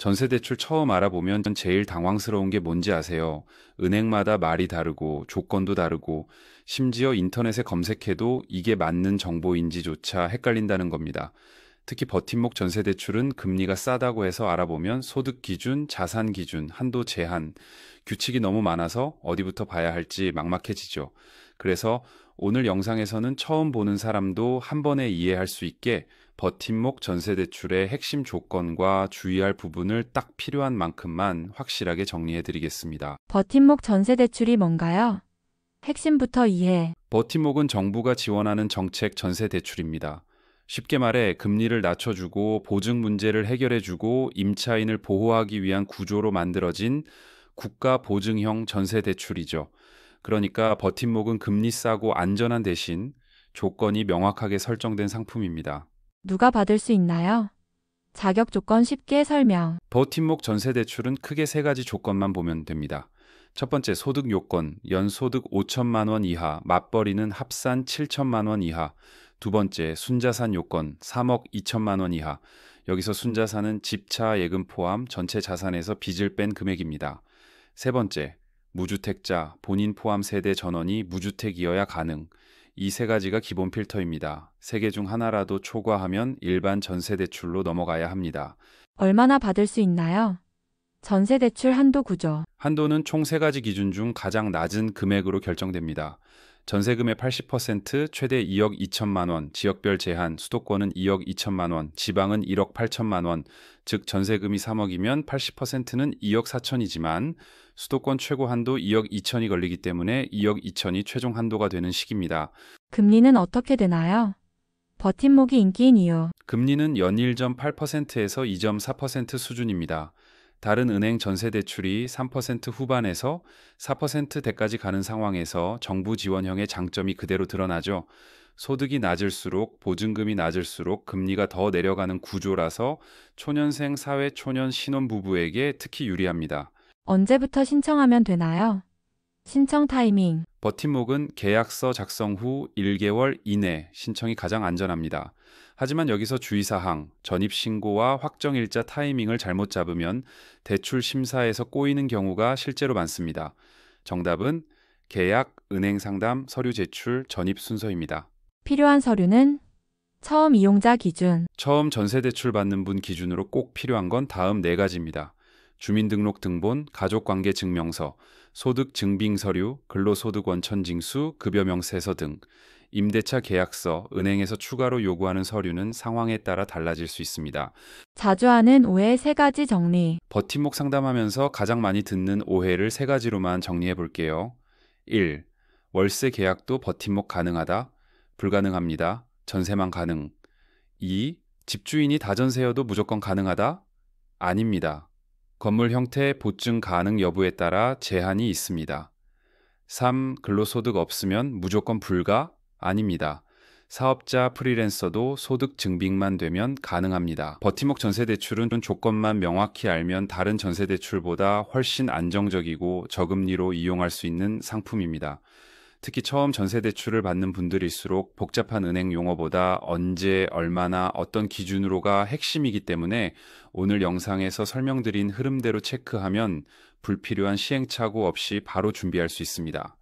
전세대출 처음 알아보면 제일 당황스러운 게 뭔지 아세요? 은행마다 말이 다르고 조건도 다르고 심지어 인터넷에 검색해도 이게 맞는 정보인지조차 헷갈린다는 겁니다. 특히 버팀목 전세대출은 금리가 싸다고 해서 알아보면 소득 기준, 자산 기준, 한도 제한, 규칙이 너무 많아서 어디부터 봐야 할지 막막해지죠. 그래서 오늘 영상에서는 처음 보는 사람도 한 번에 이해할 수 있게 버팀목 전세대출의 핵심 조건과 주의할 부분을 딱 필요한 만큼만 확실하게 정리해 드리겠습니다. 버팀목 전세대출이 뭔가요? 핵심부터 이해. 버팀목은 정부가 지원하는 정책 전세대출입니다. 쉽게 말해 금리를 낮춰주고 보증 문제를 해결해주고 임차인을 보호하기 위한 구조로 만들어진 국가 보증형 전세대출이죠. 그러니까 버팀목은 금리 싸고 안전한 대신 조건이 명확하게 설정된 상품입니다. 누가 받을 수 있나요? 자격 조건 쉽게 설명. 버팀목 전세대출은 크게 세 가지 조건만 보면 됩니다. 첫 번째 소득 요건, 연소득 5천만 원 이하, 맞벌이는 합산 7천만 원 이하. 두 번째 순자산 요건, 3억 2천만 원 이하. 여기서 순자산은 집차 예금 포함 전체 자산에서 빚을 뺀 금액입니다. 세 번째 무주택자, 본인 포함 세대 전원이 무주택이어야 가능. 이 세 가지가 기본 필터입니다. 세 개 중 하나라도 초과하면 일반 전세대출로 넘어가야 합니다. 얼마나 받을 수 있나요? 전세대출 한도 구조. 한도는 총 세 가지 기준 중 가장 낮은 금액으로 결정됩니다. 전세금의 80% 최대 2억 2천만 원, 지역별 제한, 수도권은 2억 2천만 원, 지방은 1억 8천만 원, 즉 전세금이 3억이면 80%는 2억 4천이지만 수도권 최고 한도 2억 2천이 걸리기 때문에 2억 2천이 최종 한도가 되는 시기입니다. 금리는 어떻게 되나요? 버팀목이 인기인 이유. 금리는 연일 1.8%에서 2.4% 수준입니다. 다른 은행 전세대출이 3% 후반에서 4%대까지 가는 상황에서 정부 지원형의 장점이 그대로 드러나죠. 소득이 낮을수록 보증금이 낮을수록 금리가 더 내려가는 구조라서 초년생 사회초년 신혼부부에게 특히 유리합니다. 언제부터 신청하면 되나요? 신청 타이밍. 버팀목은 계약서 작성 후 1개월 이내 신청이 가장 안전합니다. 하지만 여기서 주의사항, 전입신고와 확정일자 타이밍을 잘못 잡으면 대출 심사에서 꼬이는 경우가 실제로 많습니다. 정답은 계약, 은행 상담, 서류 제출, 전입 순서입니다. 필요한 서류는 처음 이용자 기준. 처음 전세대출 받는 분 기준으로 꼭 필요한 건 다음 네 가지입니다. 주민등록 등본, 가족관계 증명서, 소득 증빙 서류, 근로소득 원천징수, 급여명세서 등. 임대차 계약서, 은행에서 추가로 요구하는 서류는 상황에 따라 달라질 수 있습니다. 자주 하는 오해 세 가지 정리. 버팀목 상담하면서 가장 많이 듣는 오해를 세 가지로만 정리해 볼게요. 1. 월세 계약도 버팀목 가능하다? 불가능합니다. 전세만 가능. 2. 집주인이 다전세여도 무조건 가능하다? 아닙니다. 건물 형태, 보증 가능 여부에 따라 제한이 있습니다. 3. 근로소득 없으면 무조건 불가? 아닙니다. 사업자, 프리랜서도 소득 증빙만 되면 가능합니다. 버팀목 전세대출은 조건만 명확히 알면 다른 전세대출보다 훨씬 안정적이고 저금리로 이용할 수 있는 상품입니다. 특히 처음 전세대출을 받는 분들일수록 복잡한 은행 용어보다 언제, 얼마나, 어떤 기준으로가 핵심이기 때문에 오늘 영상에서 설명드린 흐름대로 체크하면 불필요한 시행착오 없이 바로 준비할 수 있습니다.